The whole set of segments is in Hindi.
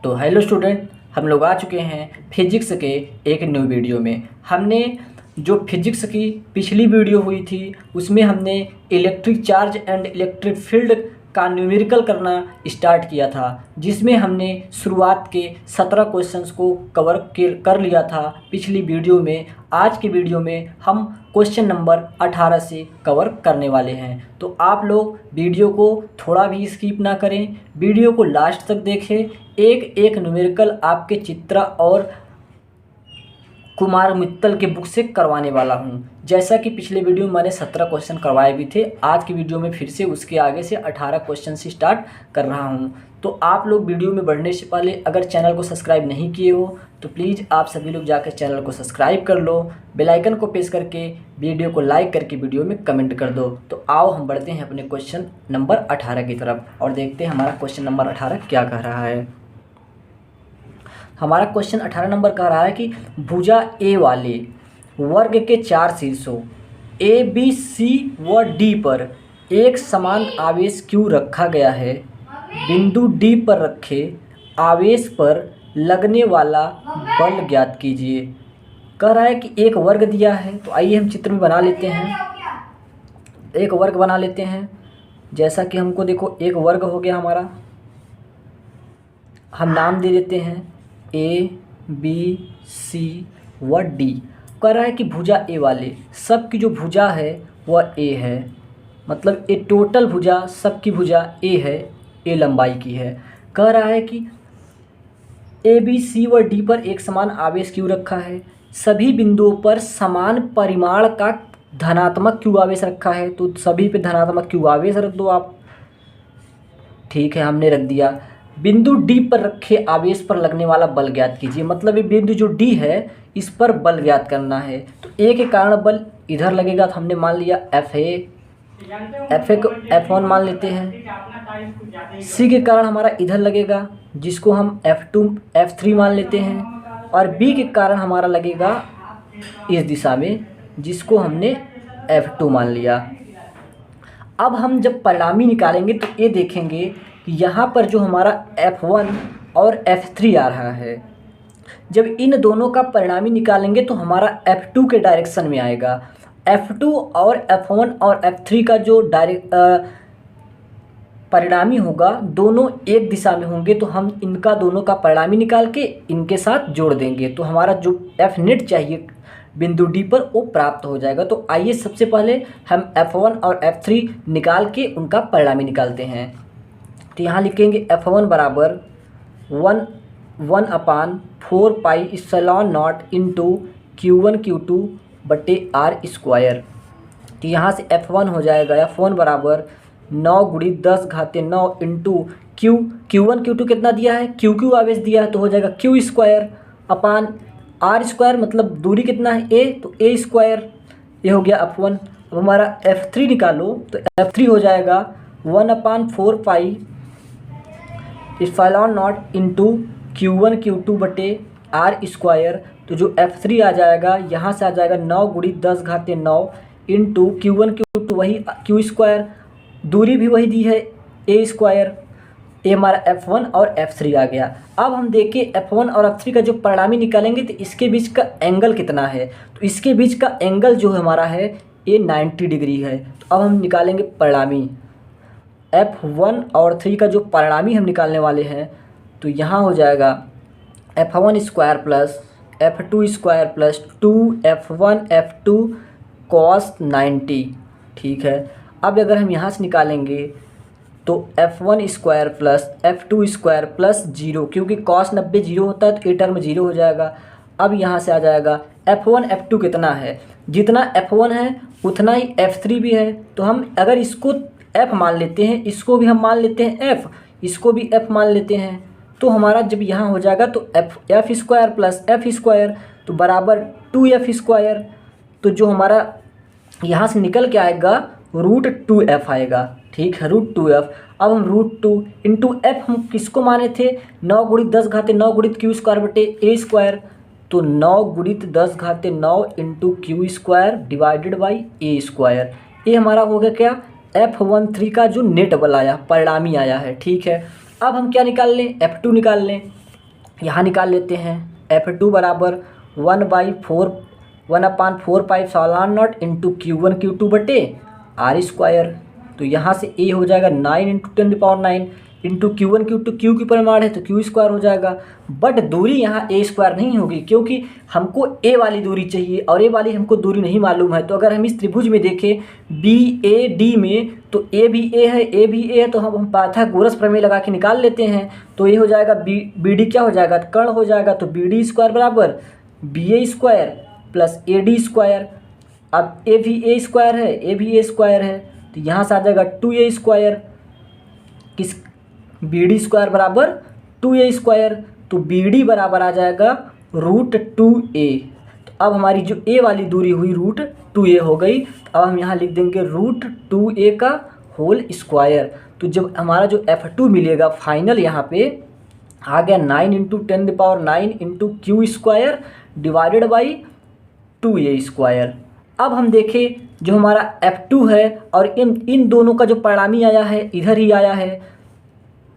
तो हेलो स्टूडेंट, हम लोग आ चुके हैं फिजिक्स के एक न्यू वीडियो में। हमने जो फिजिक्स की पिछली वीडियो हुई थी उसमें हमने electric charge and electric field का न्यूमेरिकल करना स्टार्ट किया था, जिसमें हमने शुरुआत के 17 क्वेश्चंस को कवर कर लिया था पिछली वीडियो में। आज की वीडियो में हम क्वेश्चन नंबर 18 से कवर करने वाले हैं। तो आप लोग वीडियो को थोड़ा भी स्किप ना करें, वीडियो को लास्ट तक देखें। एक एक न्यूमेरिकल आपके चित्रा और कुमार मित्तल के बुक से करवाने वाला हूं। जैसा कि पिछले वीडियो में मैंने 17 क्वेश्चन करवाए भी थे, आज की वीडियो में फिर से उसके आगे से 18 क्वेश्चन से स्टार्ट कर रहा हूं। तो आप लोग वीडियो में बढ़ने से पहले अगर चैनल को सब्सक्राइब नहीं किए हो तो प्लीज़ आप सभी लोग जाकर चैनल को सब्सक्राइब कर लो, बेल आइकन को प्रेस करके वीडियो को लाइक करके वीडियो में कमेंट कर दो। तो आओ हम बढ़ते हैं अपने क्वेश्चन नंबर 18 की तरफ और देखते हैं हमारा क्वेश्चन नंबर 18 क्या कह रहा है। हमारा क्वेश्चन 18 नंबर कह रहा है कि भुजा ए वाले वर्ग के 4 शीर्षों ए बी सी व डी पर एक समान आवेश क्यों रखा गया है। बिंदु डी पर रखे आवेश पर लगने वाला बल ज्ञात कीजिए। कह रहा है कि एक वर्ग दिया है, तो आइए हम चित्र में बना लेते हैं। एक वर्ग बना लेते हैं। जैसा कि हमको देखो एक वर्ग हो गया हमारा, हम नाम दे देते हैं ए बी सी व डी। कह रहा है कि भुजा ए वाले सब की जो भुजा है वह ए है, मतलब ए टोटल भुजा सब की भुजा ए है, ए लंबाई की है। कह रहा है कि ए बी सी व डी पर एक समान आवेश क्यों रखा है, सभी बिंदुओं पर समान परिमाण का धनात्मक क्यों आवेश रखा है। तो सभी पे धनात्मक क्यों आवेश रख दो आप। ठीक है, हमने रख दिया। बिंदु डी पर रखे आवेश पर लगने वाला बल ज्ञात कीजिए, मतलब ये बिंदु जो डी है इस पर बल ज्ञात करना है। तो ए के कारण बल इधर लगेगा, तो हमने मान लिया एफ ए को F1 मान लेते हैं। सी के कारण हमारा इधर लगेगा जिसको हम F2 F3 मान लेते हैं, और बी के कारण हमारा लगेगा इस दिशा में जिसको हमने F2 मान लिया। अब हम जब परिणामी निकालेंगे तो ये देखेंगे कि यहाँ पर जो हमारा F1 और F3 आ रहा है, जब इन दोनों का परिणामी निकालेंगे तो हमारा F2 के डायरेक्शन में आएगा। F2 और F1 और F3 का जो परिणामी होगा दोनों एक दिशा में होंगे, तो हम इनका दोनों का परिणामी निकाल के इनके साथ जोड़ देंगे, तो हमारा जो F नेट चाहिए बिंदु डी पर वो प्राप्त हो जाएगा। तो आइए सबसे पहले हम F1 और F3 निकाल के उनका परिणामी निकालते हैं। तो यहाँ लिखेंगे F1 बराबर 1/4 pi epsilon not into Q1 Q2 बटे R स्क्वायर। तो यहाँ से F1 हो जाएगा F1 बराबर 9 गुणी 10 घाते 9 इंटू Q1 Q2 कितना दिया है, Q आवेश दिया है, तो हो जाएगा Q square upon R square, मतलब दूरी कितना है A, तो A स्क्वायर। ये हो गया F1। अब हमारा F3 निकालो, तो F3 हो जाएगा 1/4 pi epsilon not into Q1 Q2 बटे R स्क्वायर। तो जो F3 आ जाएगा यहाँ से आ जाएगा 9 गुणी 10 घाते 9 इंटू Q1 Q2 वही Q स्क्वायर, दूरी भी वही दी है A स्क्वायर। ये हमारा F1 और F3 आ गया। अब हम देखें F1 और F3 का जो परिणामी निकालेंगे तो इसके बीच का एंगल कितना है। तो इसके बीच का एंगल जो हमारा है ये 90 डिग्री है। तो अब हम निकालेंगे परिणामी F1 और 3 का जो परिणामी हम निकालने वाले हैं, तो यहाँ हो जाएगा F1 square plus F2 square plus 2F1 F2 cos 90। ठीक है, अब अगर हम यहाँ से निकालेंगे तो F1 square plus F2 square plus 0, क्योंकि cos 90 0 होता है तो ये टर्म 0 हो जाएगा। अब यहाँ से आ जाएगा F1 F2 कितना है, जितना F1 है उतना ही F3 भी है। तो हम अगर इसको F मान लेते हैं, इसको भी हम मान लेते हैं F, इसको भी F मान लेते हैं, तो हमारा जब यहाँ हो जाएगा तो F square plus F square तो बराबर 2F स्क्वायर। तो जो हमारा यहाँ से निकल के आएगा √2F आएगा। ठीक है, √2F। अब हम √2 इंटू F हम किसको माने थे, 9 गुणित 10 घाते 9 गुणित Q स्क्वायर बटे A स्क्वायर। तो 9 गुणित 10 घाते 9 into Q square divided by A square. ये हमारा हो गया क्या, F13 का जो नेट बल आया, परिणामी आया है। ठीक है, अब हम क्या निकाल लें, F2 निकाल लें। यहाँ निकाल लेते हैं। F2 बराबर 1/4 इंटू Q1 बटे R स्क्वायर। तो यहाँ से A हो जाएगा 9 इंटू 10⁹ इंटू Q1 Q की परिमाण है तो Q स्क्वायर हो जाएगा। बट दूरी यहाँ A स्क्वायर नहीं होगी, क्योंकि हमको A वाली दूरी चाहिए और A वाली हमको दूरी नहीं मालूम है। तो अगर हम इस त्रिभुज में देखें BAD में, तो A भी A है, A भी A है, तो हम पाइथागोरस प्रमेय लगा के निकाल लेते हैं। तो ये हो जाएगा BD क्या हो जाएगा, कर्ण हो जाएगा। तो BD स्क्वायर बराबर BA square plus AD square. अब A भी A स्क्वायर है, A भी A स्क्वायर है, तो यहाँ से आ जाएगा 2A स्क्वायर। किस BD स्क्वायर बराबर 2A स्क्वायर। तो BD बराबर आ जाएगा √2A। तो अब हमारी जो A वाली दूरी हुई √2A हो गई। तो अब हम यहाँ लिख देंगे √2A का होल स्क्वायर। तो जब हमारा जो F2 मिलेगा फाइनल यहाँ पे आ गया 9 into 10⁹ into Q square divided by 2A square. अब हम देखें जो हमारा F2 है और इन दोनों का जो परिणामी आया है इधर ही आया है,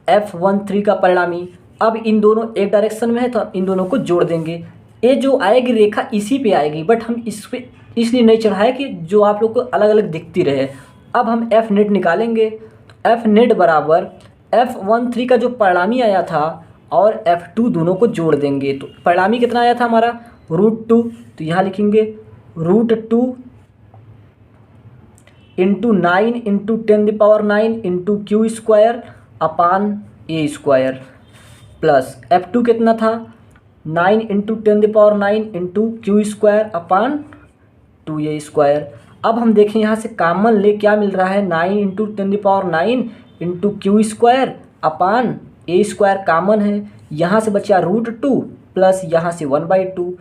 F13 का परिणामी। अब इन दोनों एक डायरेक्शन में है तो हम इन दोनों को जोड़ देंगे। ये जो आएगी रेखा इसी पे आएगी, बट हम इस पे इसलिए नहीं चढ़ाए कि जो आप लोग को अलग अलग दिखती रहे। अब हम F नेट निकालेंगे। तो F नेट बराबर F13 का जो परिणामी आया था और F2 दोनों को जोड़ देंगे। तो परिणामी कितना आया था हमारा √2। तो यहाँ लिखेंगे √2 into 9 into 10⁹ into Q square upon A square plus F2 कितना था 9 into 10⁹ into Q square upon 2A square. अब हम देखें यहाँ से कॉमन ले क्या मिल रहा है, 9 into 10⁹ into Q square upon A square common है। यहाँ से बचा √2 प्लस यहाँ से 1/2।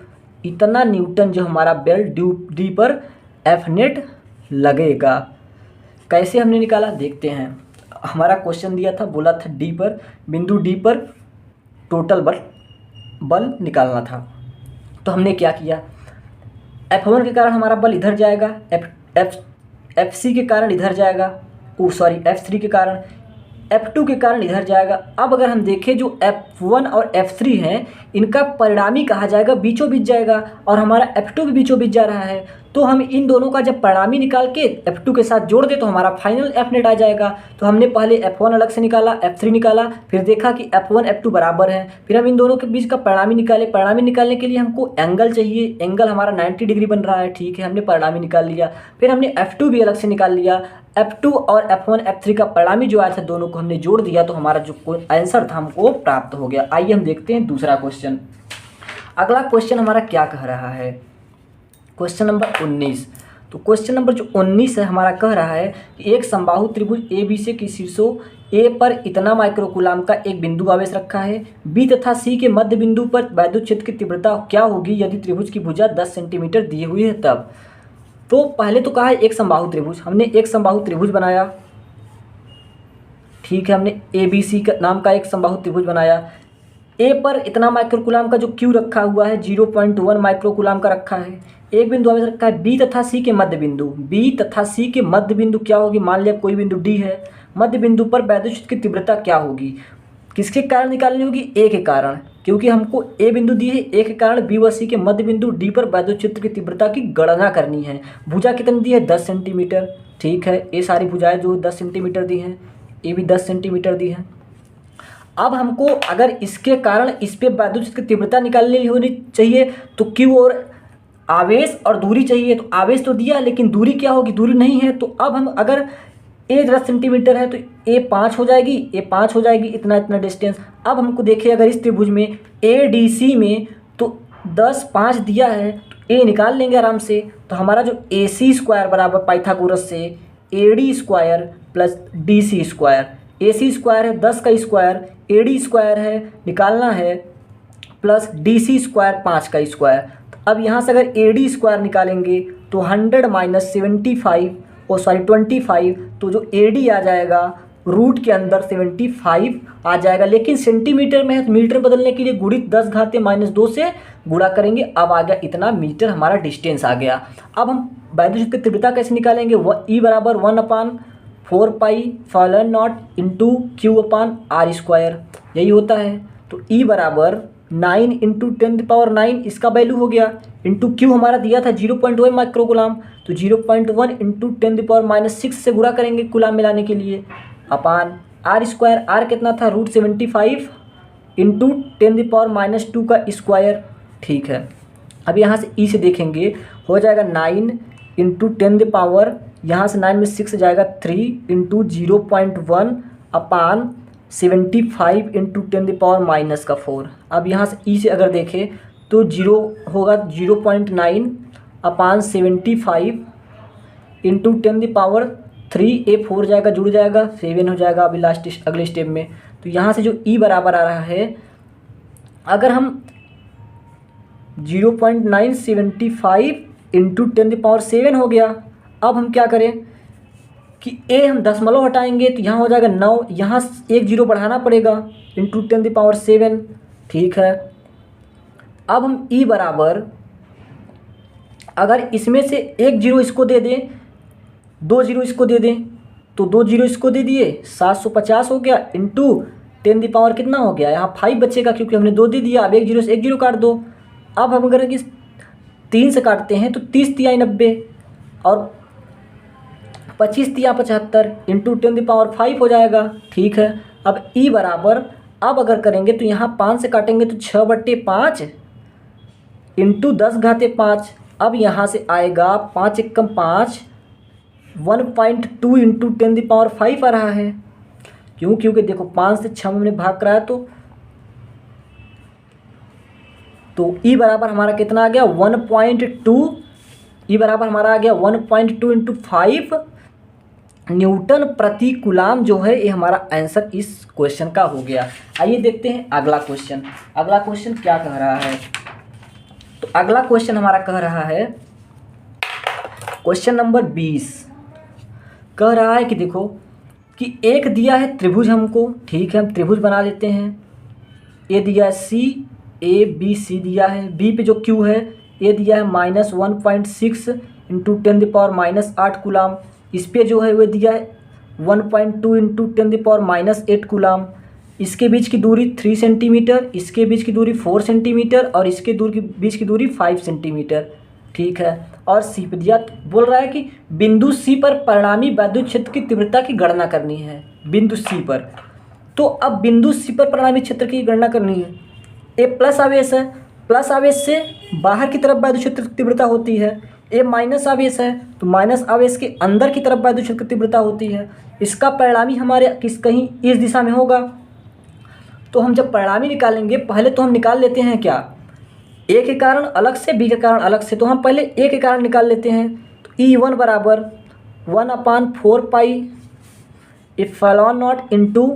इतना न्यूटन जो हमारा बेल्ट डी पर F नेट लगेगा। कैसे हमने निकाला देखते हैं। हमारा क्वेश्चन दिया था, बोला था डी पर, बिंदु डी पर टोटल बल निकालना था। तो हमने क्या किया, F1 के कारण हमारा बल इधर जाएगा, FC के कारण इधर जाएगा, F3 के कारण, F2 के कारण इधर जाएगा। अब अगर हम देखें जो F1 और F3 हैं इनका परिणामी कहा जाएगा बीचों बीच जाएगा और हमारा F2 भी बीचों बीच जा रहा है। तो हम इन दोनों का जब परिणामी निकाल के F2 के साथ जोड़ दे तो हमारा फाइनल F नेट आ जाएगा। तो हमने पहले F1 अलग से निकाला, F3 निकाला, फिर देखा कि F1 F2 बराबर है। फिर हम इन दोनों के बीच का परिणामी निकाले। परिणामी निकालने के लिए हमको एंगल चाहिए, एंगल हमारा 90 डिग्री बन रहा है, ठीक है, हमने परिणामी निकाल लिया। फिर हमने F2 भी अलग से निकाल लिया। F2 और F1 F3 का परिणामी जो आया था दोनों को हमने जोड़ दिया तो हमारा जो आंसर था हमको प्राप्त हो गया। आइए हम देखते हैं दूसरा क्वेश्चन। अगला क्वेश्चन हमारा क्या कह रहा है, क्वेश्चन नंबर 19। तो क्वेश्चन नंबर जो 19 है हमारा कह रहा है कि एक समबाहु त्रिभुज ABC के शीर्षों A पर इतना माइक्रोकूलाम का एक बिंदु आवेश रखा है। B तथा C के मध्य बिंदु पर वैद्युत क्षेत्र की तीव्रता क्या होगी यदि त्रिभुज की भुजा 10 सेंटीमीटर दी हुई है तब। तो पहले तो कहा है एक समबाहु त्रिभुज, हमने एक समबाहु त्रिभुज बनाया, ठीक है, हमने ABC का नाम का एक समबाहु त्रिभुज बनाया। A पर इतना माइक्रोकूलाम का जो Q रखा हुआ है 0.1 माइक्रोकूलाम का रखा है। एक बिंदु आवेश रखा है B तथा C के मध्य बिंदु, B तथा C के मध्य बिंदु क्या होगी, मान लिया कोई बिंदु D है, मध्य बिंदु पर वैद्युत क्षेत्र की तीव्रता क्या होगी, किसके कारण निकालनी होगी, A के कारण, क्योंकि हमको A बिंदु दी है, A के कारण B व C के मध्य बिंदु D पर वैद्युत क्षेत्र की तीव्रता की गणना करनी है। भुजा कितनी दी है 10 सेंटीमीटर, ठीक है, ये सारी भुजाएं जो 10 सेंटीमीटर दी हैं, ये भी 10 सेंटीमीटर दी है। अब हमको अगर इसके कारण इस पे वैद्युत क्षेत्र की तीव्रता निकालनी होनी चाहिए तो Q और आवेश और दूरी चाहिए। तो आवेश तो दिया लेकिन दूरी क्या होगी, दूरी नहीं है। तो अब हम अगर A 10 सेंटीमीटर है तो A 5 हो जाएगी, A 5 हो जाएगी, इतना इतना डिस्टेंस। अब हमको देखिए अगर इस त्रिभुज में ADC में तो 10 5 दिया है तो A निकाल लेंगे आराम से। तो हमारा जो AC स्क्वायर बराबर पाइथागोरस से AD square plus DC square, AC square है 10 का स्क्वायर, AD स्क्वायर है निकालना है, प्लस DC स्क्वायर 5 का स्क्वायर। अब यहाँ से अगर AD स्क्वायर निकालेंगे तो 100 माइनस 25, तो जो AD आ जाएगा रूट के अंदर 75 आ जाएगा, लेकिन सेंटीमीटर में है तो मीटर बदलने के लिए गुणित 10⁻−2 से गुणा करेंगे। अब आ गया इतना मीटर हमारा डिस्टेंस आ गया। अब हम वैद्युत क्षेत्र की तीव्रता कैसे निकालेंगे, E बराबर 1/4π∗0 इंटू Q/r स्क्वायर, यही होता है। तो E बराबर 9 इंटू 10⁻9 इसका वैल्यू हो गया, इंटू क्यू हमारा दिया था 0.1 माइक्रोकुलाम, तो 0.1 इंटू 10⁻⁻6 से गुणा करेंगे कुलाम मिलाने के लिए, अपान आर स्क्वायर, आर कितना था √75 इंटू 10⁻⁻2 का स्क्वायर। ठीक है, अब यहाँ से ई से देखेंगे, हो जाएगा 9 इंटू 10 यहाँ से 9 में 6 जाएगा 3 इंटू 0.1 अपान 75 इंटू 10⁻⁻4। अब यहाँ से ई से अगर देखें तो 0 होगा 0.9 अपान 75 इंटू 10⁻3, ए 4 जाएगा जुड़ जाएगा 7 हो जाएगा अभी लास्ट अगले स्टेप में। तो यहाँ से जो ई बराबर आ रहा है, अगर हम 0.975 इंटू 10⁻7 हो गया। अब हम क्या करें कि ए हम दशमलव हटाएंगे तो यहाँ हो जाएगा 9, यहाँ एक जीरो बढ़ाना पड़ेगा इंटू 10⁻7। ठीक है, अब हम ई बराबर, अगर इसमें से एक जीरो इसको दे दें, 2 जीरो इसको दे दें, तो 2 जीरो इसको दे दिए 750 हो गया इंटू 10 कितना हो गया, यहाँ 5 बचेगा क्योंकि हमने 2 दे दिया। अब एक जीरो से एक जीरो काट दो। अब हम अगर इस 3 से काटते हैं तो 30 तिहाई 90 और 25 तिहाई 75 इंटू 10⁻5 हो जाएगा। ठीक है, अब ई बराबर, अब अगर करेंगे तो यहाँ 5 से काटेंगे तो 6/5 इंटू 10⁻5। अब यहाँ से आएगा 5 एकम 5, 1.2 इंटू 10⁻5 आ रहा है। क्यों? क्योंकि देखो 5 से 6 में हमने भाग कराया तो ई बराबर हमारा कितना आ गया 1.2, ई बराबर हमारा आ गया 1.2 इंटू 5 न्यूटन प्रति कूलाम जो है ये हमारा आंसर इस क्वेश्चन का हो गया। आइए देखते हैं अगला क्वेश्चन। अगला क्वेश्चन क्या कह रहा है? तो अगला क्वेश्चन हमारा कह रहा है, क्वेश्चन नंबर 20 कह रहा है कि देखो कि एक दिया है त्रिभुज हमको। ठीक है, हम त्रिभुज बना लेते हैं। ए दिया है सी, ए बी सी दिया है, बी पे जो क्यू है ए दिया है -1.6 इंटू 10⁻8 कूलाम, इस पे जो है वो दिया है 1.2 इंटू 10⁻8 कूलाम। इसके बीच की दूरी 3 सेंटीमीटर, इसके बीच की दूरी 4 सेंटीमीटर और इसके बीच की दूरी 5 सेंटीमीटर। ठीक है, और सी पे दिया, बोल रहा है कि बिंदु सी पर परिणामी वैद्युत क्षेत्र की तीव्रता की गणना करनी है। बिंदु सी पर, तो अब बिंदु सी पर परिणामी क्षेत्र की गणना करनी है। ए प्लस आवेश है, प्लस आवेश से बाहर की तरफ वैद्युत क्षेत्र की तीव्रता होती है। ए माइनस आवेश है तो माइनस आवेश के अंदर की तरफ वैद्युत क्षेत्र की तीव्रता होती है। इसका परिणामी हमारे कहीं इस दिशा में होगा। तो हम जब परिणामी निकालेंगे, पहले तो हम निकाल लेते हैं क्या, ए के कारण अलग से, बी के कारण अलग से। तो हम पहले ए के कारण निकाल लेते हैं। तो E1 बराबर 1/4 एप्सिलॉन नॉट इंटू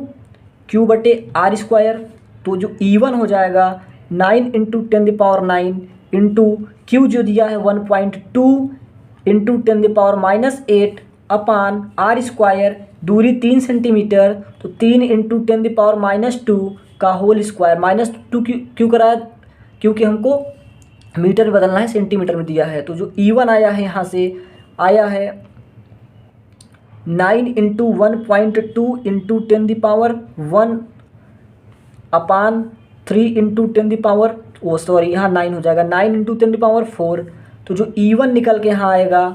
Q/r²। तो जो E1 हो जाएगा 9 इंटू 10⁻9 इंटू Q जो दिया है 1.2 इंटू 10⁻8 अपान r², दूरी 3 सेंटीमीटर तो 3 इंटू 10⁻2 का होल स्क्वायर। -2 क्यों कराया? क्योंकि हमको मीटर में बदलना है, सेंटीमीटर में दिया है। तो जो E1 आया है यहाँ से आया है 9 इंटू 1.2 इंटू 10⁻1 अपान 3 इंटू 10⁻, यहाँ 9 हो जाएगा 9 इंटू 10⁻4। तो जो E1 निकल के यहाँ आएगा,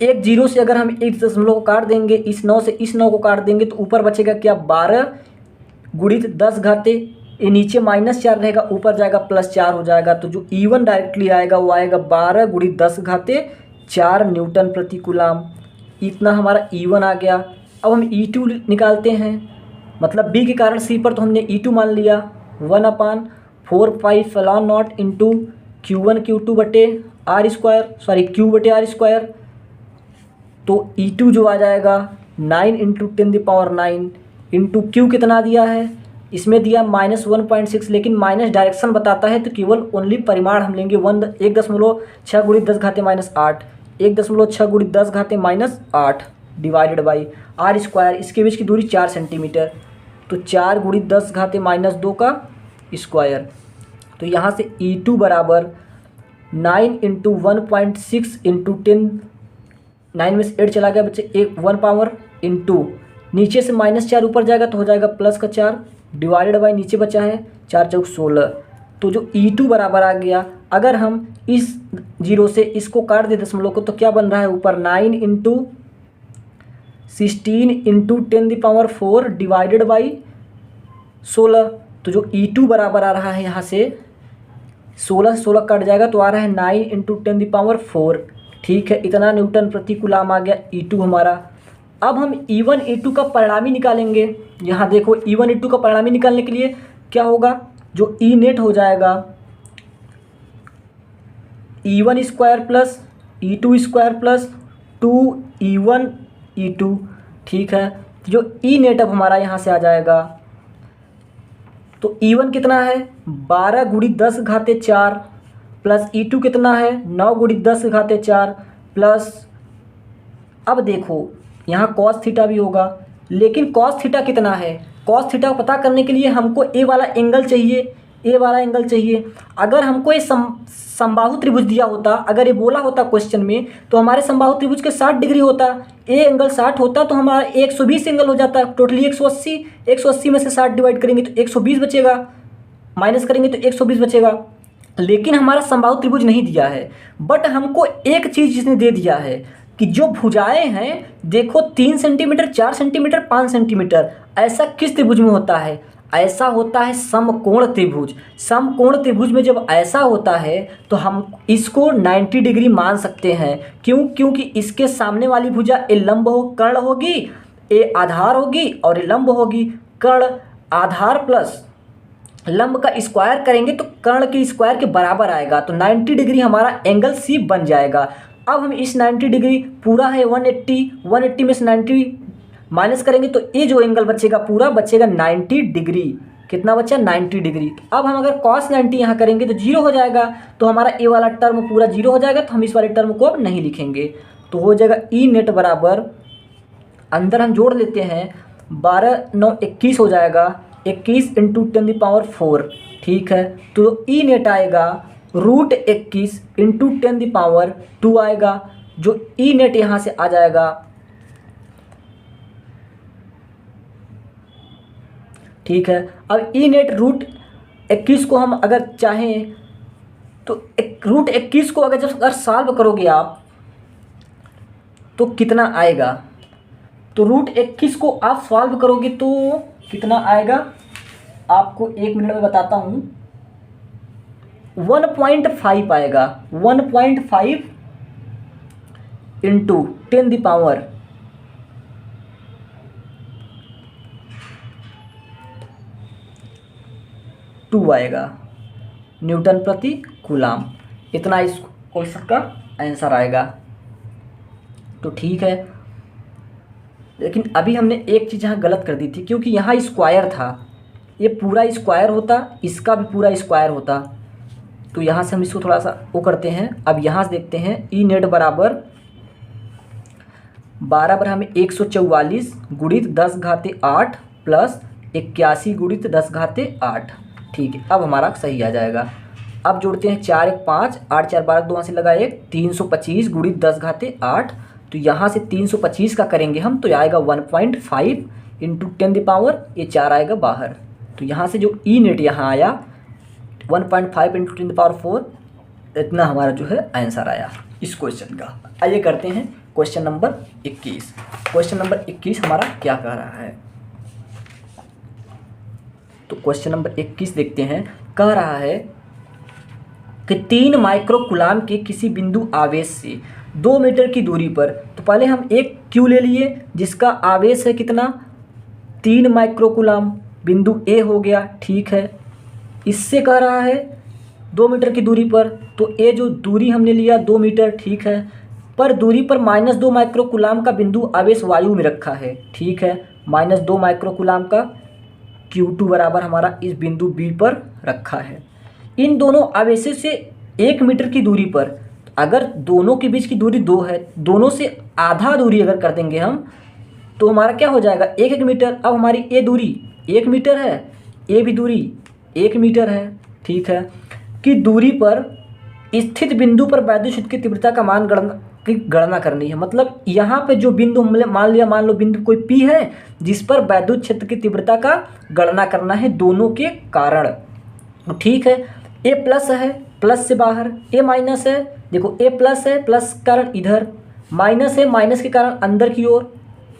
एक जीरो से अगर हम एक दशमलव को काट देंगे, इस 9 से इस 9 को काट देंगे तो ऊपर बचेगा क्या 12 गुणित 10 घाते, ये नीचे -4 रहेगा, ऊपर जाएगा +4 हो जाएगा। तो जो E1 डायरेक्टली आएगा वो आएगा 12 गुणित 10 घाते 4 न्यूटन प्रति कूलाम। इतना हमारा E1 आ गया। अब हम E2 निकालते हैं, मतलब B के कारण C पर तो हमने E2 मान लिया 1/4 epsilon not into Q1 Q/r²। तो E2 जो आ जाएगा 9 इंटू 10⁻9 इंटू Q कितना दिया है, इसमें दिया -1.6, लेकिन माइनस डायरेक्शन बताता है तो केवल ओनली परिमाण हम लेंगे 1.6 गुणित 10 घाते -8, 1.6 गुणित 10 घाते -8 डिवाइडेड बाई r²। इसके बीच की दूरी 4 सेंटीमीटर तो 4 गुणित 10 घाते -2 का स्क्वायर। तो यहाँ से E2 बराबर 9 इंटू 1.6 इंटू 10, 9 में से 8 चला गया बच्चे, 1 पावर इंटू नीचे से -4 ऊपर जाएगा तो हो जाएगा +4 डिवाइडेड बाई नीचे बचा है 4 चौक 16, तो जो E2 बराबर आ गया, अगर हम इस 0 से इसको काट दे दशमलव को तो क्या बन रहा है ऊपर 9 इंटू 16 इंटू 10⁴ डिवाइडेड बाई 16, तो जो E2 बराबर आ रहा है यहाँ से 16 से 16 कट जाएगा तो आ रहा है 9 इंटू 10⁴। ठीक है, इतना न्यूटन प्रति कूलाम आ गया E2 हमारा। अब हम E1 E2 का परिणामी निकालेंगे। यहाँ देखो E1 E2 का परिणामी निकालने के लिए क्या होगा, जो E नेट हो जाएगा E1 square plus E2 square plus 2E1 E2। ठीक है, जो E नेट अब हमारा यहाँ से आ जाएगा, तो E1 कितना है 12 गुणी 10 घाते 4 प्लस E2 कितना है 9 गुणी 10 घाते 4 प्लस, अब देखो यहाँ कॉस थीटा भी होगा, लेकिन कॉस थीटा कितना है, कॉस थीटा को पता करने के लिए हमको ए वाला एंगल चाहिए, ए वाला एंगल चाहिए। अगर हमको ये समबाहु त्रिभुज दिया होता, अगर ये बोला होता क्वेश्चन में, तो हमारे समबाहु त्रिभुज के 60 डिग्री होता, ए एंगल 60 होता तो हमारा 120 एंगल हो जाता, टोटली 180, 180 में से 60 डिवाइड करेंगे तो 120 बचेगा, माइनस करेंगे तो 120 बचेगा। लेकिन हमारा समबाहु त्रिभुज नहीं दिया है, बट हमको एक चीज़ जिसने दे दिया है कि जो भुजाएं हैं देखो 3 सेंटीमीटर, 4 सेंटीमीटर, 5 सेंटीमीटर, ऐसा किस त्रिभुज में होता है, ऐसा होता है समकोण त्रिभुज। समकोण त्रिभुज में जब ऐसा होता है तो हम इसको 90 डिग्री मान सकते हैं। क्यों? क्योंकि इसके सामने वाली भुजा ए लंब हो, कर्ण होगी, ए आधार होगी और ए लंब होगी। कर्ण आधार प्लस लंब का स्क्वायर करेंगे तो कर्ण के स्क्वायर के बराबर आएगा, तो 90 डिग्री हमारा एंगल सी बन जाएगा। अब हम इस 90 डिग्री पूरा है 180 में से 90 माइनस करेंगे तो ये जो एंगल बचेगा पूरा बचेगा 90 डिग्री। कितना बचा 90 डिग्री। अब हम अगर cos 90 यहाँ करेंगे तो 0 हो जाएगा, तो हमारा ए वाला टर्म पूरा 0 हो जाएगा, तो हम इस वाले टर्म को अब नहीं लिखेंगे। तो हो जाएगा ई नेट बराबर, अंदर हम जोड़ लेते हैं 12 9 21 हो जाएगा, 21 इंटू 10⁴। ठीक है, तो ई नेट आएगा √21 इंटू 10⁻² आएगा, जो ई नेट यहाँ से आ जाएगा। ठीक है, अब ई नेट √21 को हम अगर चाहें तो √21 को अगर सॉल्व करोगे आप तो कितना आएगा, तो √21 को आप सॉल्व करोगे तो कितना आएगा आपको 1 मिनट में बताता हूँ। 1.5 आएगा, 1.5 इंटू 10⁻² आएगा न्यूटन प्रति कूलाम। इतना इस क्वेश्चन का आंसर आएगा। तो ठीक है, लेकिन अभी हमने एक चीज़ यहाँ गलत कर दी थी, क्योंकि यहाँ स्क्वायर था, ये पूरा स्क्वायर होता, इसका भी पूरा स्क्वायर होता, तो यहाँ से हम इसको थोड़ा सा वो करते हैं। अब यहाँ से देखते हैं ई नेट बराबर 12 हमें 144 गुणित 10 घाते 8 प्लस 81 गुणित 10 घाते 8। ठीक है, अब हमारा सही आ जाएगा। अब जोड़ते हैं 4 1 5 8 4 12 2 से लगा 1 325 गुणित 10 घाते 8, तो यहाँ से 325 का करेंगे हम तो आएगा 1.5 इंटू 10⁻, ये 4 आएगा बाहर, तो यहाँ से जो ई नेट यहाँ आया 1.5 इंटू 10⁻⁴, इतना हमारा जो है आंसर आया इस क्वेश्चन का। आइए करते हैं क्वेश्चन नंबर 21। क्वेश्चन नंबर 21 हमारा क्या कह रहा है, तो क्वेश्चन नंबर 21 देखते हैं। कह रहा है कि 3 माइक्रो कूलाम के किसी बिंदु आवेश से 2 मीटर की दूरी पर, तो पहले हम एक क्यू ले लिए जिसका आवेश है कितना 3 माइक्रो कूलाम, बिंदु ए हो गया। ठीक है, इससे कह रहा है 2 मीटर की दूरी पर, तो ये जो दूरी हमने लिया 2 मीटर, ठीक है, पर दूरी पर -2 माइक्रो कूलाम का बिंदु आवेश वायु में रखा है। ठीक है, -2 माइक्रो कूलाम का Q2 बराबर हमारा इस बिंदु B पर रखा है। इन दोनों आवेशों से 1 मीटर की दूरी पर, अगर दोनों के बीच की दूरी 2 है, दोनों से आधा दूरी अगर कर देंगे हम तो हमारा क्या हो जाएगा 1 मीटर। अब हमारी ए दूरी 1 मीटर है, ए भी दूरी 1 मीटर है। ठीक है, कि दूरी पर स्थित बिंदु पर वैद्युत क्षेत्र की तीव्रता का मान की गणना करनी है। मतलब यहाँ पे जो बिंदु हमने मान लो बिंदु कोई P है जिस पर वैद्युत क्षेत्र की तीव्रता का गणना करना है दोनों के कारण। तो ठीक है, A प्लस है, प्लस से बाहर, A माइनस है, देखो A प्लस है, प्लस के कारण इधर, माइनस है, माइनस के कारण अंदर की ओर,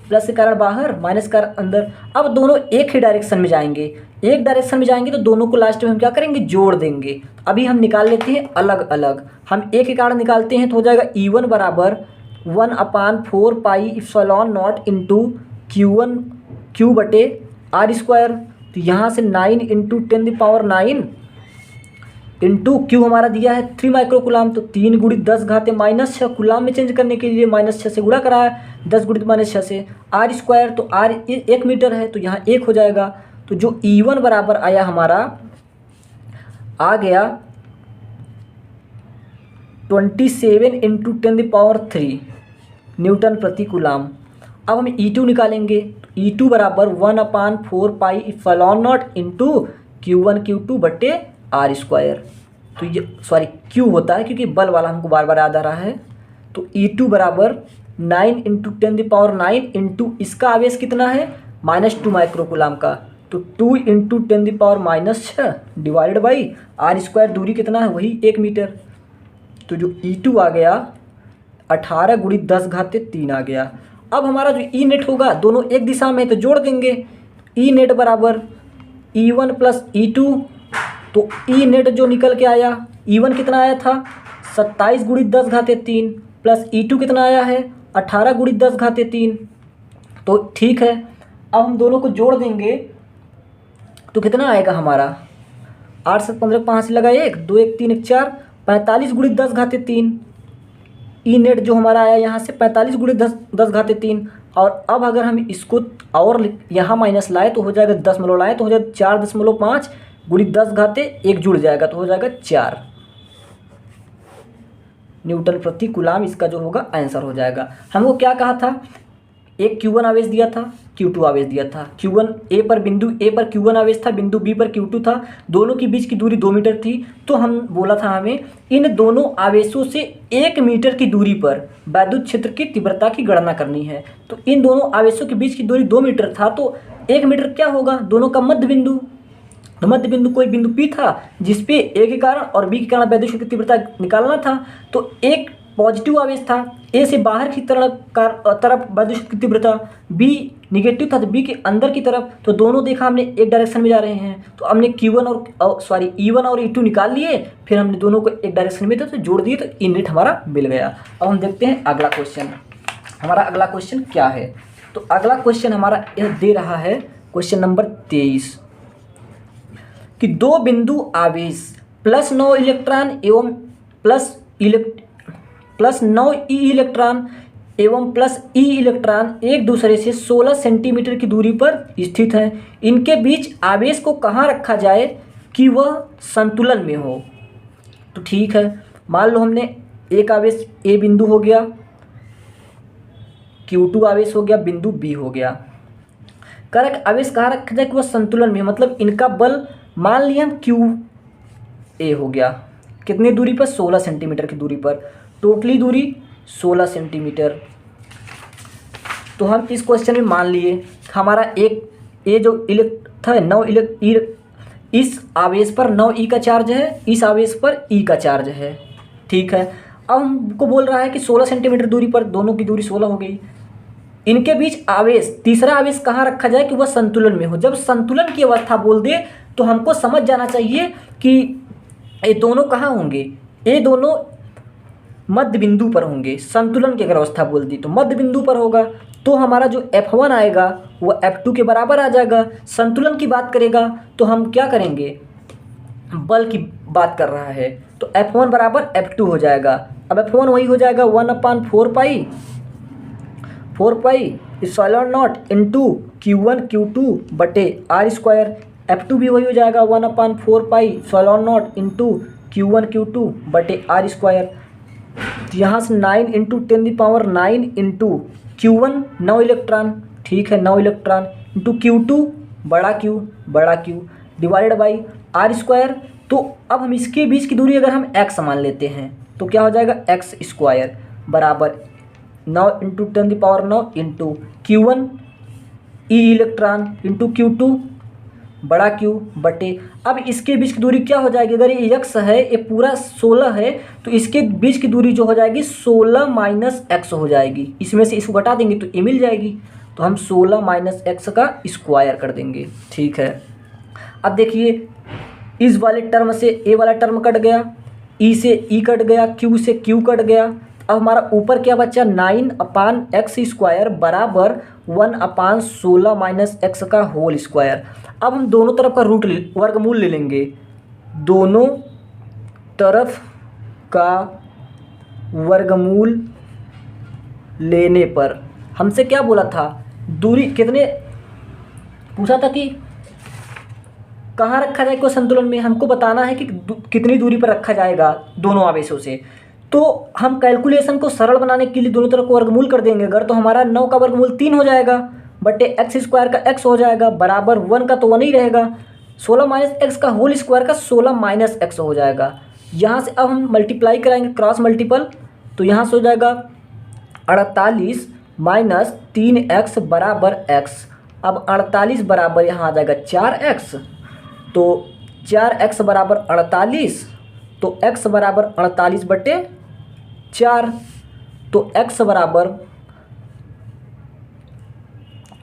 प्लस के कारण बाहर, माइनस के कारण अंदर। अब दोनों एक ही डायरेक्शन में जाएंगे, एक डायरेक्शन में जाएंगे तो दोनों को लास्ट में हम क्या करेंगे, जोड़ देंगे। अभी हम निकाल लेते हैं अलग अलग। हम ए के कारण निकालते हैं तो हो जाएगा E1 बराबर 1/4 pi epsilon not into Q1 Q बटे R स्क्वायर। तो यहाँ से 9 इंटू 10⁹ इंटू क्यू हमारा दिया है 3 माइक्रोकुलाम, तो 3 गुणित 10 घाते -6 कुलाम में चेंज करने के लिए -6 से गुणा करा है, 10 गुणित -6 से R स्क्वायर, तो R 1 मीटर है तो यहाँ 1 हो जाएगा। तो जो E1 बराबर आया हमारा आ गया 27 इंटू 10⁻³ न्यूटन प्रति कुलाम। अब हम E2 निकालेंगे, तो E2 बराबर 1/4 pi epsilon not into Q1 Q2 बटे R स्क्वायर। तो ये सॉरी Q होता है क्योंकि बल वाला हमको बार बार याद आ रहा है। तो E2 बराबर 9 इंटू 10⁹ इंटू इसका आवेश कितना है -2 माइक्रोकुलाम का, तो 2 into 10⁻⁻6 divided by R square, दूरी कितना है वही 1 मीटर। तो जो E2 आ गया 18 गुणित 10 घाते 3 आ गया। अब हमारा जो ई नेट होगा दोनों एक दिशा में तो जोड़ देंगे, ई नेट बराबर E1 प्लस E2। तो ई नेट जो निकल के आया, E1 कितना आया था 27 गुणित 10 घाते 3 प्लस E2 कितना आया है 18 गुणित 10 घाते 3। तो ठीक है, अब हम दोनों को जोड़ देंगे तो कितना आएगा हमारा 8 से 15 5 लगा 1 2 1 3 1 4 45 गुणित 10 घाते 3। ई नेट जो हमारा आया यहाँ से 45 गुणित 10 घाते 3। और अब अगर हम इसको और यहाँ माइनस लाए तो हो जाएगा 10 लाए तो हो जाएगा 4.5 गुणित 10 घाते 1 जुड़ जाएगा तो हो जाएगा 4 न्यूटन प्रति कुलाम। इसका जो होगा आंसर हो जाएगा। हमको क्या कहा था, एक Q1 आवेश दिया था, Q2 आवेश दिया था। Q1 बिंदु A पर Q1 आवेश था, बिंदु B पर Q2 था, दोनों के बीच की दूरी 2 मीटर थी। तो हम बोला था हमें इन दोनों आवेशों से 1 मीटर की दूरी पर वैद्युत क्षेत्र की तीव्रता की गणना करनी है। तो इन दोनों आवेशों के बीच की दूरी 2 मीटर था, तो 1 मीटर क्या होगा, दोनों का मध्य बिंदु। तो मध्य बिंदु कोई बिंदु P था जिसपे A के कारण और B के कारण वैद्युत क्षेत्र की तीव्रता निकालना था। तो एक पॉजिटिव आवेश था, A से बाहर की तरफ वैद्युत क्षेत्र की तीव्रता, B निगेटिव था तो B के अंदर की तरफ। तो दोनों देखा हमने एक डायरेक्शन में जा रहे हैं, तो हमने E1 और E2 निकाल लिए, फिर हमने दोनों को एक डायरेक्शन में तो जोड़ दिए, तो ई नेट हमारा मिल गया। अब हम देखते हैं अगला क्वेश्चन। हमारा अगला क्वेश्चन क्या है, तो अगला क्वेश्चन हमारा यह दे रहा है क्वेश्चन नंबर 23 कि 2 बिंदु आवेश +9 इलेक्ट्रॉन एवं +9 ई इलेक्ट्रॉन एवं +E इलेक्ट्रॉन एक दूसरे से 16 सेंटीमीटर की दूरी पर स्थित हैं। इनके बीच आवेश को कहाँ रखा जाए कि वह संतुलन में हो। तो ठीक है, मान लो हमने एक आवेश A बिंदु हो गया, Q2 आवेश हो गया, बिंदु B हो गया। करक आवेश कहाँ रखा जाए कि वह संतुलन में, मतलब इनका बल मान लिया हम QA हो गया, कितनी दूरी पर 16 सेंटीमीटर की दूरी पर, टोटली दूरी 16 सेंटीमीटर। तो हम इस क्वेश्चन में मान लिए हमारा एक ये जो इलेक्ट था 9 इस आवेश पर 9 E का चार्ज है, इस आवेश पर E का चार्ज है। ठीक है, अब हमको बोल रहा है कि 16 सेंटीमीटर दूरी पर दोनों की दूरी 16 हो गई। इनके बीच आवेश, तीसरा आवेश कहाँ रखा जाए कि वह संतुलन में हो। जब संतुलन की अवस्था बोल दे तो हमको समझ जाना चाहिए कि ये दोनों कहाँ होंगे, ये दोनों मध्य बिंदु पर होंगे। संतुलन की अगर अवस्था बोल दी तो मध्य बिंदु पर होगा, तो हमारा जो F1 आएगा वो F2 के बराबर आ जाएगा। संतुलन की बात करेगा तो हम क्या करेंगे, बल की बात कर रहा है तो F1 बराबर F2 हो जाएगा। अब F1 वही हो जाएगा 1/4 pi epsilon not into Q1 Q2 बटे R स्क्वायर। F2 भी वही हो जाएगा 1/4 pi epsilon not into Q1 Q2 बटे R स्क्वायर। तो यहाँ से 9 इंटू 10⁹ इंटू Q1 9 इलेक्ट्रॉन, ठीक है 9 इलेक्ट्रॉन इंटू Q2 बड़ा Q divided by R square. तो अब हम इसके बीच की दूरी अगर हम x मान लेते हैं तो क्या हो जाएगा x स्क्वायर। बराबर 9 इंटू 10⁹ इंटू Q1 ई इलेक्ट्रॉन इंटू Q2 बड़ा Q बटे, अब इसके बीच की दूरी क्या हो जाएगी, अगर ये x है, ये पूरा 16 है, तो इसके बीच की दूरी जो हो जाएगी 16 माइनस x हो जाएगी। इसमें से इसको घटा देंगे तो ये मिल जाएगी, तो हम 16 माइनस x का स्क्वायर कर देंगे। ठीक है, अब देखिए इस वाले टर्म से ए वाला टर्म कट गया, ई से ई कट गया, Q से Q कट गया। अब हमारा ऊपर क्या बचा, 9/x² बराबर 1/16 माइनस x का होल स्क्वायर। अब हम दोनों तरफ का वर्गमूल ले लेंगे। दोनों तरफ का वर्गमूल लेने पर हमसे क्या बोला था, दूरी कितने पूछा था कि कहाँ रखा जाए को संतुलन में, हमको बताना है कि कितनी दूरी पर रखा जाएगा दोनों आवेशों से। तो हम कैलकुलेशन को सरल बनाने के लिए दोनों तरफ को वर्गमूल कर देंगे। अगर तो हमारा 9 का वर्गमूल 3 हो जाएगा बटे x² का x हो जाएगा बराबर 1 का तो 1 ही रहेगा, 16 माइनस x का होल स्क्वायर का 16 माइनस x हो जाएगा। यहाँ से अब हम मल्टीप्लाई कराएंगे, क्रॉस मल्टीपल, तो यहाँ से हो जाएगा 48 माइनस 3x बराबर x। अब 48 बराबर यहाँ आ जाएगा 4x, तो 4x बराबर 48, तो x बराबर 48 बटे 4, तो x बराबर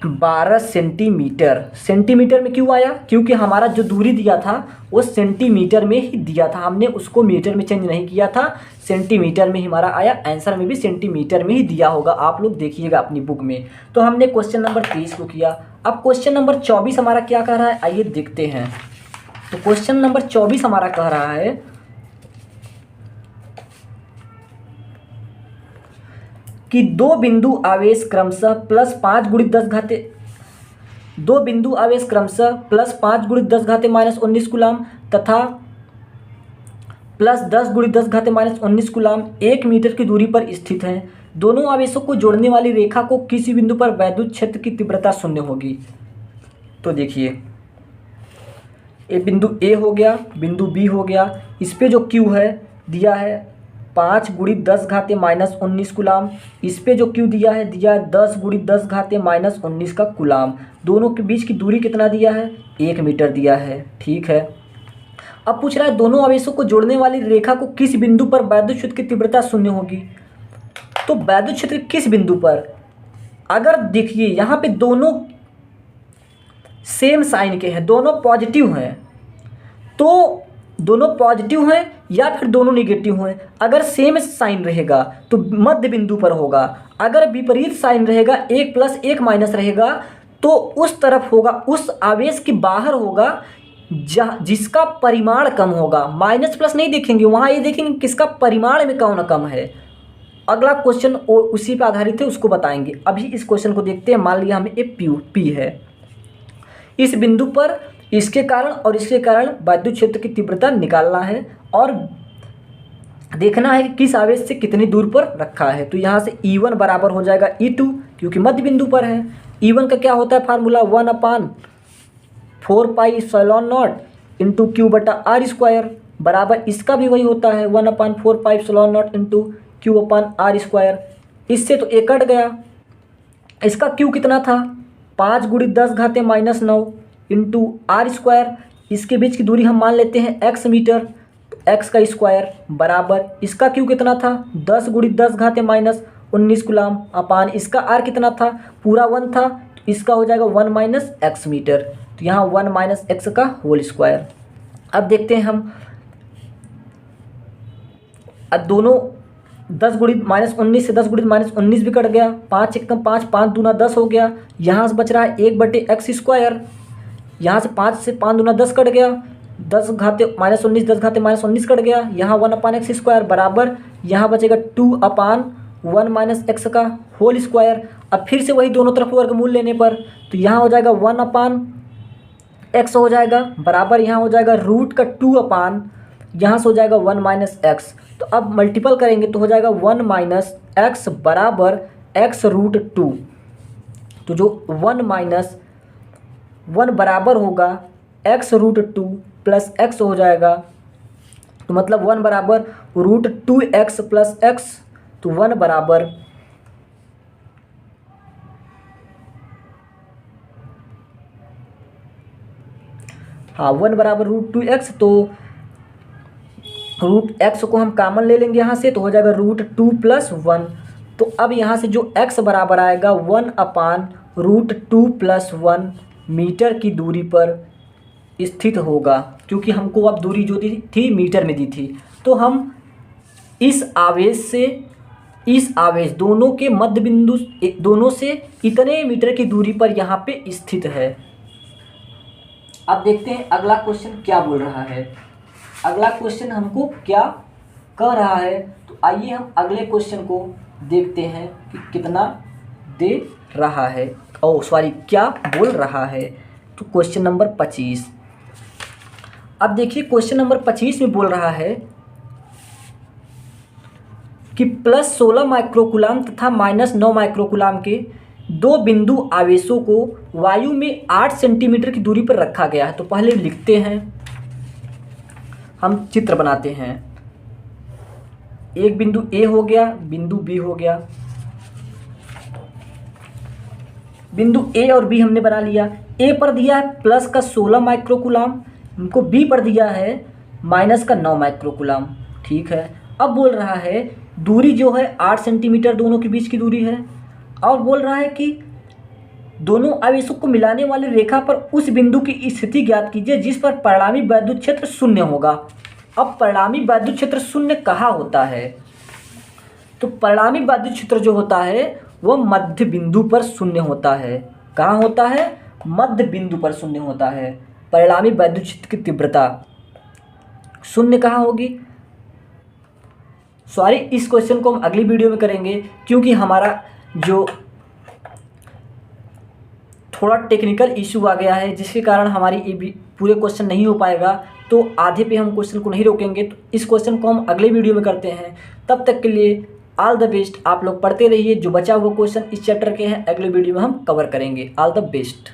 12 सेंटीमीटर। सेंटीमीटर में क्यों आया, क्योंकि हमारा जो दूरी दिया था वो सेंटीमीटर में ही दिया था, हमने उसको मीटर में चेंज नहीं किया था, सेंटीमीटर में ही हमारा आया। आंसर में भी सेंटीमीटर में ही दिया होगा, आप लोग देखिएगा अपनी बुक में। तो हमने क्वेश्चन नंबर 23 को किया। अब क्वेश्चन नंबर 24 हमारा क्या कह रहा है, आइए देखते हैं। तो क्वेश्चन नंबर 24 हमारा कह रहा है कि दो बिंदु आवेश क्रमशः +5 × 10 घाते, दो बिंदु आवेश क्रमशः +5 × 10 घाते -19 कूलाम तथा +10 × 10 घाते -19 कूलाम 1 मीटर की दूरी पर स्थित हैं। दोनों आवेशों को जोड़ने वाली रेखा को किसी बिंदु पर वैद्युत क्षेत्र की तीव्रता 0 होगी। तो देखिए ये बिंदु A हो गया, बिंदु B हो गया, इस पे जो Q है दिया है 5 × 10 घाते -19 कूलाम, इस पे जो Q दिया है 10 × 10 घाते -19 का कूलाम। दोनों के बीच की दूरी कितना दिया है, 1 मीटर दिया है। ठीक है, अब पूछ रहा है दोनों आवेशों को जोड़ने वाली रेखा को किस बिंदु पर वैद्युत क्षेत्र की तीव्रता 0 होगी। तो वैद्युत क्षेत्र किस बिंदु पर, अगर देखिए यहाँ पे दोनों सेम साइन के हैं, दोनों पॉजिटिव हैं, तो दोनों पॉजिटिव हैं या फिर दोनों नेगेटिव हैं। अगर सेम साइन रहेगा तो मध्य बिंदु पर होगा, अगर विपरीत साइन रहेगा 1 + 1 - रहेगा तो उस तरफ होगा, उस आवेश के बाहर होगा जिसका परिमाण कम होगा। माइनस प्लस नहीं देखेंगे, वहाँ ये देखेंगे किसका परिमाण में कौन कम है। अगला क्वेश्चन उसी पर आधारित है, उसको बताएंगे। अभी इस क्वेश्चन को देखते हैं। मान लिया हमें ए पी है, इस बिंदु पर इसके कारण और इसके कारण वैद्युत क्षेत्र की तीव्रता निकालना है और देखना है कि किस आवेश से कितनी दूर पर रखा है। तो यहाँ से E1 बराबर हो जाएगा E2, क्योंकि मध्य बिंदु पर है। E1 का क्या होता है फार्मूला, 1/4πε0 इंटू Q/r² बराबर इसका भी वही होता है 1/4πε0 इंटू Q/r²। इससे तो एक कट गया, इसका Q कितना था 5 × 10 घाते -9 इंटू r²। इसके बीच की दूरी हम मान लेते हैं x मीटर, x का स्क्वायर बराबर इसका Q कितना था 10 × 10 घाते -19 कूलाम अपान इसका r कितना था पूरा 1 था, तो इसका हो जाएगा 1 - x मीटर। तो यहाँ 1 - x का होल स्क्वायर। अब देखते हैं हम, अब दोनों 10 × -19 से 10 × -19 भी कट गया, 5 × 5 5 दूना 10 हो गया। यहाँ से बच रहा है 1/x²। यहाँ से 5 से 5 दूना 10 कट गया, 10 घाते -19 10 घाते -19 कट गया। यहाँ 1/x² बराबर यहाँ बचेगा 2/1 - x का होल स्क्वायर। अब फिर से वही दोनों तरफ वर्गमूल लेने पर तो यहाँ हो जाएगा 1/x हो जाएगा बराबर यहाँ हो जाएगा √2 यहाँ से हो जाएगा 1 - x। तो अब मल्टीपल करेंगे तो हो जाएगा 1 - x बराबर x√2। तो जो 1 बराबर होगा x√2 प्लस x हो जाएगा, तो मतलब 1 बराबर √2x प्लस x तो 1 बराबर हाँ 1 बराबर √2x, तो √x को हम कॉमन ले लेंगे यहाँ से, तो हो जाएगा √2 + 1। तो अब यहाँ से जो x बराबर आएगा 1/√2 + 1 मीटर की दूरी पर स्थित होगा, क्योंकि हमको अब दूरी जो दी थी मीटर में दी थी। तो हम इस आवेश से इस आवेश दोनों के मध्य बिंदु दोनों से इतने मीटर की दूरी पर यहाँ पे स्थित है। अब देखते हैं अगला क्वेश्चन क्या बोल रहा है। अगला क्वेश्चन हमको क्या कह रहा है, तो आइए हम अगले क्वेश्चन को देखते हैं कि कितना दे रहा है, क्या बोल रहा है। तो क्वेश्चन नंबर 25। अब देखिए क्वेश्चन नंबर 25 में बोल रहा है कि +16 माइक्रोकुलाम तथा -9 माइक्रोकुलाम के दो बिंदु आवेशों को वायु में 8 सेंटीमीटर की दूरी पर रखा गया है। तो पहले लिखते हैं, हम चित्र बनाते हैं। एक बिंदु A हो गया, बिंदु B हो गया। बिंदु A और B हमने बना लिया। A पर दिया है प्लस का 16 माइक्रोकुलाम, इनको B पर दिया है माइनस का 9 माइक्रोकुलाम। ठीक है, अब बोल रहा है दूरी जो है 8 सेंटीमीटर दोनों के बीच की दूरी है, और बोल रहा है कि दोनों आवेशों को मिलाने वाली रेखा पर उस बिंदु की स्थिति ज्ञात कीजिए जिस पर परिणामी वैद्युत क्षेत्र शून्य होगा। अब परिणामी वैद्युत क्षेत्र शून्य कहाँ होता है, तो परिणामी वैद्युत क्षेत्र जो होता है वह मध्य बिंदु पर शून्य होता है। कहाँ होता है, मध्य बिंदु पर शून्य होता है। परिणामी वैद्युत क्षेत्र की तीव्रता शून्य कहाँ होगी, सॉरी इस क्वेश्चन को हम अगली वीडियो में करेंगे, क्योंकि हमारा जो थोड़ा टेक्निकल इशू आ गया है जिसके कारण हमारी पूरे क्वेश्चन नहीं हो पाएगा। तो आधे पे हम क्वेश्चन को नहीं रोकेंगे, तो इस क्वेश्चन को हम अगले वीडियो में करते हैं। तब तक के लिए ऑल द बेस्ट। आप लोग पढ़ते रहिए, जो बचा हुआ क्वेश्चन इस चैप्टर के हैं अगले वीडियो में हम कवर करेंगे। All the best.